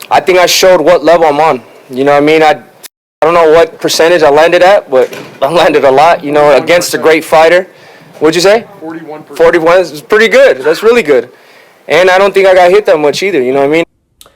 I think I showed what level I'm on. You know what I mean? I don't know what percentage I landed at, but I landed a lot, against a great fighter. What'd you say? 41%. 41 is pretty good. That's really good. And I don't think I got hit that much either, you know what I mean?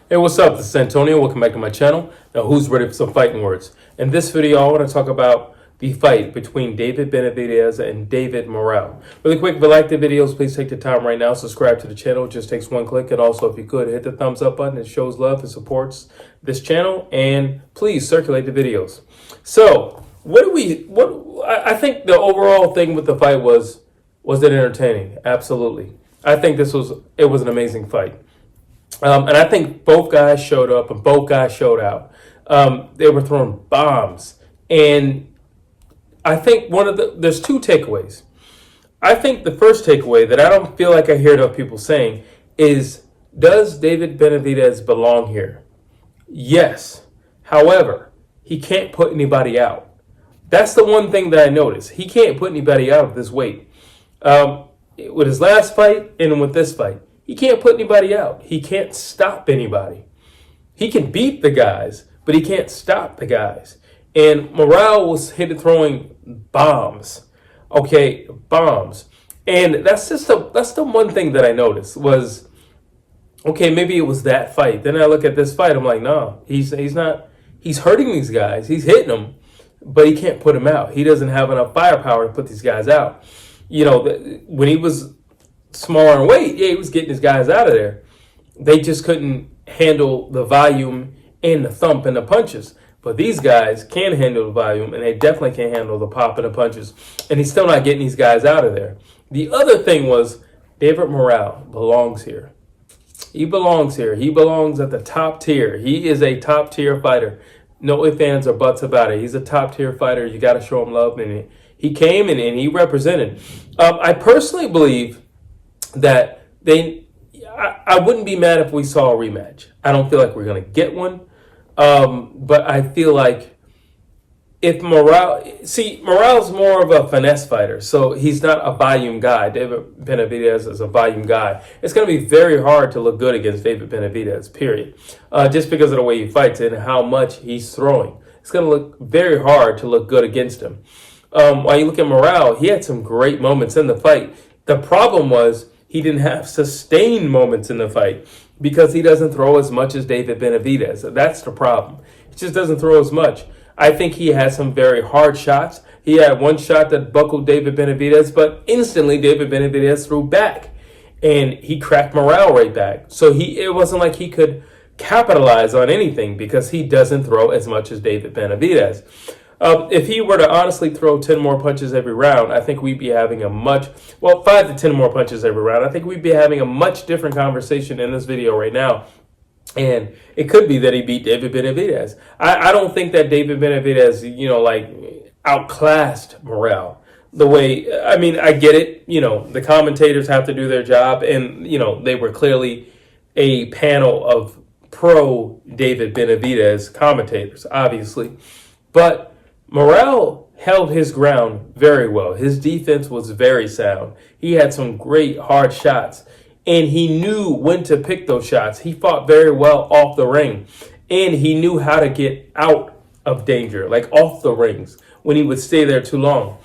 Hey, what's up? This is Antonio. Welcome back to my channel. Now, who's ready for some fighting words? In this video, I want to talk about the fight between David Benavidez and David Morrell. Really quick, if you like the videos, please take the time right now. Subscribe to the channel. It just takes one click. And also, if you could, hit the thumbs up button. It shows love and supports this channel. And please circulate the videos. So, I think the overall thing with the fight was it entertaining? Absolutely. I think it was an amazing fight. And I think both guys showed up and both guys showed out. They were throwing bombs. And I think there's two takeaways. I think the first takeaway that I don't feel like I hear enough people saying is, does David Benavidez belong here? Yes. However, he can't put anybody out. That's the one thing that I noticed. He can't put anybody out at this weight. With his last fight and with this fight, he can't put anybody out. He can't stop anybody. He can beat the guys, but he can't stop the guys. And Morrell was throwing bombs. Okay, bombs. And that's the one thing that I noticed was, okay, maybe it was that fight. Then I look at this fight, I'm like, no, he's not. He's hurting these guys. He's hitting them, but he can't put them out. He doesn't have enough firepower to put these guys out. You know, when he was smaller in weight, yeah, he was getting his guys out of there. They just couldn't handle the volume and the thump and the punches. But these guys can handle the volume, and they definitely can handle the pop and the punches. And he's still not getting these guys out of there. The other thing was, David Morrell belongs here. He belongs here. He belongs at the top tier. He is a top tier fighter. No ifs, ands, or buts about it. He's a top tier fighter. You got to show him love. And he came and he represented. I personally believe that I wouldn't be mad if we saw a rematch. I don't feel like we're going to get one. But I feel like if Morrell's more of a finesse fighter, so he's not a volume guy. David Benavidez is a volume guy. It's going to be very hard to look good against David Benavidez, period. Just because of the way he fights and how much he's throwing. It's going to look very hard to look good against him. While you look at Morrell, he had some great moments in the fight. The problem was he didn't have sustained moments in the fight because he doesn't throw as much as David Benavidez. That's the problem. He just doesn't throw as much. I think he had some very hard shots. He had one shot that buckled David Benavidez, but instantly David Benavidez threw back, and he cracked Morrell right back. So it wasn't like he could capitalize on anything because he doesn't throw as much as David Benavidez. If he were to honestly throw 10 more punches every round, I think we'd be having 5 to 10 more punches every round. I think we'd be having a much different conversation in this video right now. And it could be that he beat David Benavidez. I don't think that David Benavidez, outclassed Morrell. I get it. The commentators have to do their job. And, they were clearly a panel of pro David Benavidez commentators, obviously. But Morrell held his ground very well. His defense was very sound. He had some great hard shots, and he knew when to pick those shots. He fought very well off the ring, and he knew how to get out of danger, like off the rings, when he would stay there too long.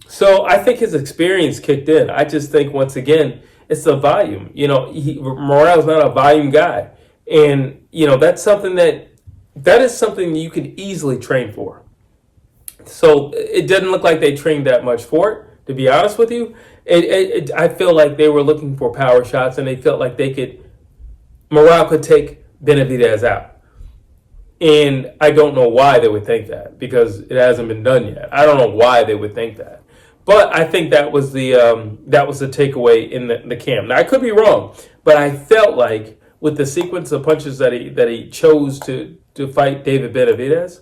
So I think his experience kicked in. I just think, once again, it's the volume. Morrell's not a volume guy, and, that's something that is something you can easily train for. So it didn't look like they trained that much for it, to be honest with you. I feel like they were looking for power shots, and they felt like Morrell could take Benavidez out. And I don't know why they would think that, because it hasn't been done yet. I don't know why they would think that. But I think that was the takeaway in the camp. Now, I could be wrong, but I felt like with the sequence of punches that he chose to fight David Benavidez,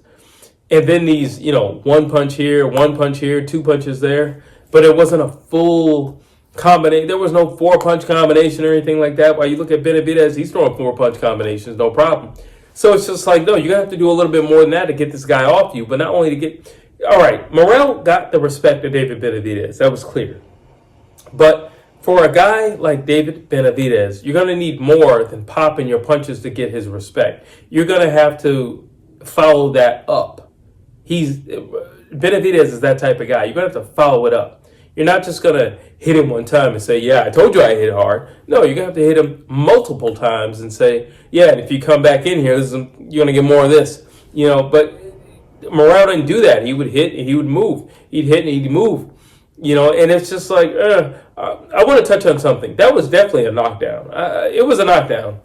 and then these, one punch here, 2 punches there. But it wasn't a full combination. There was no 4-punch combination or anything like that. While you look at Benavidez, he's throwing 4-punch combinations, no problem. So it's just like, no, you have to do a little bit more than that to get this guy off you. But not only to get... All right, Morrell got the respect of David Benavidez. That was clear. But For a guy like David Benavidez, you're going to need more than popping your punches to get his respect. You're going to have to follow that up. Benavidez is that type of guy. You're going to have to follow it up. You're not just going to hit him one time and say, yeah, I told you I hit hard. No, you're going to have to hit him multiple times and say, yeah, and if you come back in here, you're going to get more of this. But Morrell didn't do that. He would hit and he would move. He'd hit and he'd move. And it's just like, I want to touch on something. That was definitely a knockdown. It was a knockdown.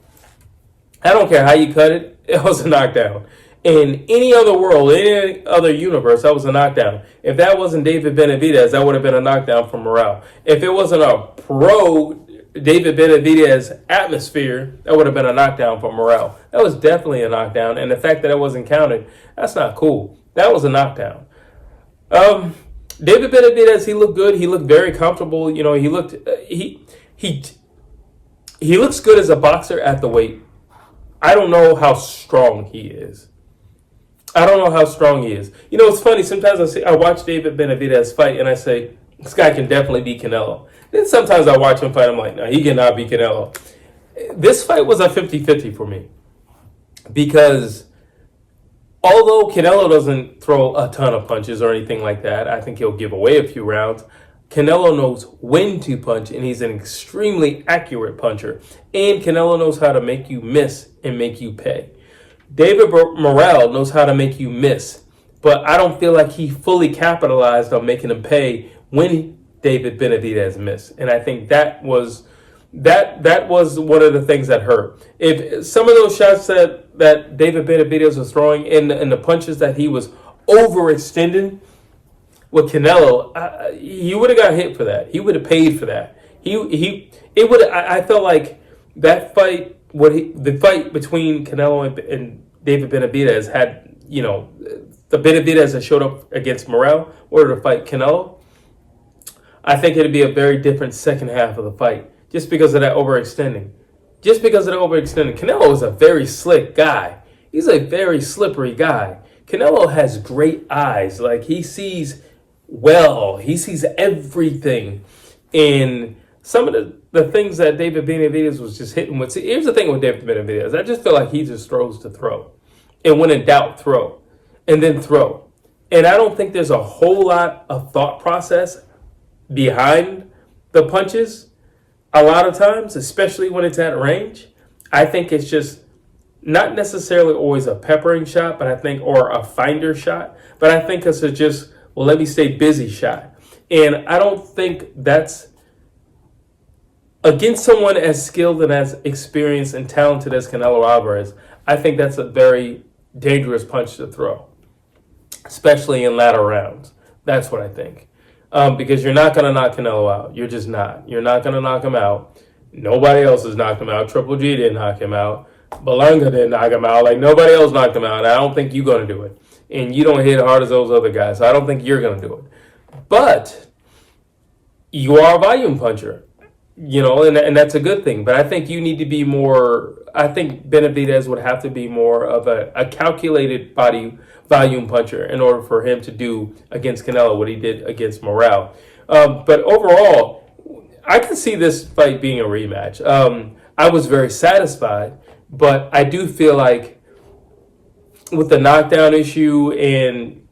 I don't care how you cut it. It was a knockdown. In any other world, any other universe, that was a knockdown. If that wasn't David Benavidez, that would have been a knockdown for Morrell. If it wasn't a pro David Benavidez atmosphere, that would have been a knockdown for Morrell. That was definitely a knockdown. And the fact that it wasn't counted, that's not cool. That was a knockdown. David Benavidez, he looked good. He looked very comfortable. He looked he looks good as a boxer at the weight. I don't know how strong he is. It's funny. Sometimes I watch David Benavidez fight and I say, this guy can definitely beat Canelo. Then sometimes I watch him fight, I'm like, no, he cannot beat Canelo. This fight was a 50-50 for me because although Canelo doesn't throw a ton of punches or anything like that, I think he'll give away a few rounds. Canelo knows when to punch, and he's an extremely accurate puncher. And Canelo knows how to make you miss and make you pay. David Morrell knows how to make you miss, but I don't feel like he fully capitalized on making him pay when David Benavidez missed. And I think that was one of the things that hurt. If some of those shots that David Benavidez was throwing and the punches that he was overextending with Canelo, he would have got hit for that. He would have paid for that. I felt like that fight, the fight between Canelo and David Benavidez had, the Benavidez that showed up against Morrell order to fight Canelo. I think it'd be a very different second half of the fight just because of that overextending. Canelo is a very slick guy. He's a very slippery guy. Canelo has great eyes. Like, he sees well. He sees everything. And some of the things that David Benavidez was just hitting with. See, here's the thing with David Benavidez. I just feel like he just throws to throw. And when in doubt, throw. And then throw. And I don't think there's a whole lot of thought process behind the punches a lot of times, especially when it's at range. I think it's just not necessarily always a peppering shot, or a finder shot, but I think it's just, well, let me stay busy shot. And I don't think that's against someone as skilled and as experienced and talented as Canelo Alvarez. I think that's a very dangerous punch to throw, especially in latter rounds. That's what I think. Because you're not going to knock Canelo out. You're just not. You're not going to knock him out. Nobody else has knocked him out. Triple G didn't knock him out. Belanga didn't knock him out. Like, nobody else knocked him out. And I don't think you're going to do it. And you don't hit hard as those other guys. So I don't think you're going to do it. But you are a volume puncher. And that's a good thing. But I think you need to be more. I think Benavidez would have to be more of a calculated volume puncher in order for him to do against Canelo what he did against Morrell. But overall, I can see this fight being a rematch. I was very satisfied, but I do feel like with the knockdown issue, and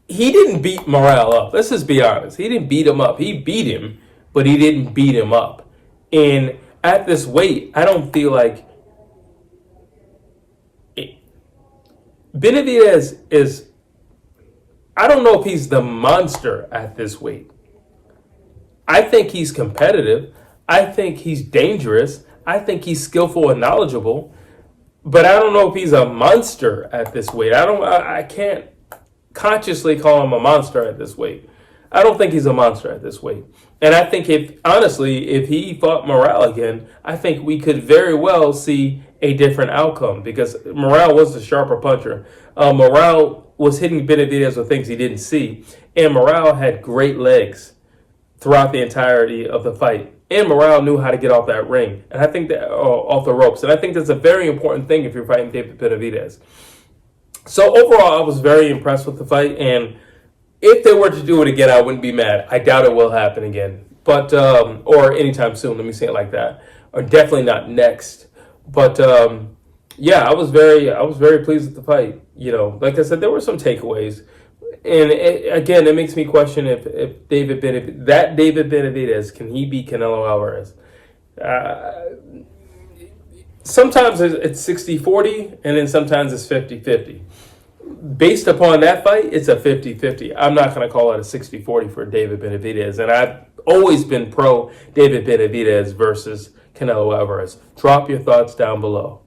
he didn't beat Morrell up. Let's just be honest. He didn't beat him up. He beat him, but he didn't beat him up. And at this weight, I don't feel like Benavidez is, I don't know if he's the monster at this weight. I think he's competitive. I think he's dangerous. I think he's skillful and knowledgeable. But I don't know if he's a monster at this weight. I can't consciously call him a monster at this weight. I don't think he's a monster at this weight. And I think if he fought Morrell again, I think we could very well see a different outcome because Morrell was the sharper puncher. Morrell was hitting Benavidez with things he didn't see. And Morrell had great legs throughout the entirety of the fight. And Morrell knew how to get off that ring. And I think that off the ropes. And I think that's a very important thing if you're fighting David Benavidez. So overall, I was very impressed with the fight. And if they were to do it again, I wouldn't be mad. I doubt it will happen again. but or anytime soon. Let me say it like that. Or definitely not next. But yeah, I was very pleased with the fight. Like I said, there were some takeaways, and again, it makes me question if David Benavidez, can he beat Canelo Alvarez? Sometimes it's 60-40, and then sometimes it's 50-50. Based upon that fight, it's a 50-50. I'm not going to call it a 60-40 for David Benavidez, and I've always been pro David Benavidez versus Canelo Alvarez. Drop your thoughts down below.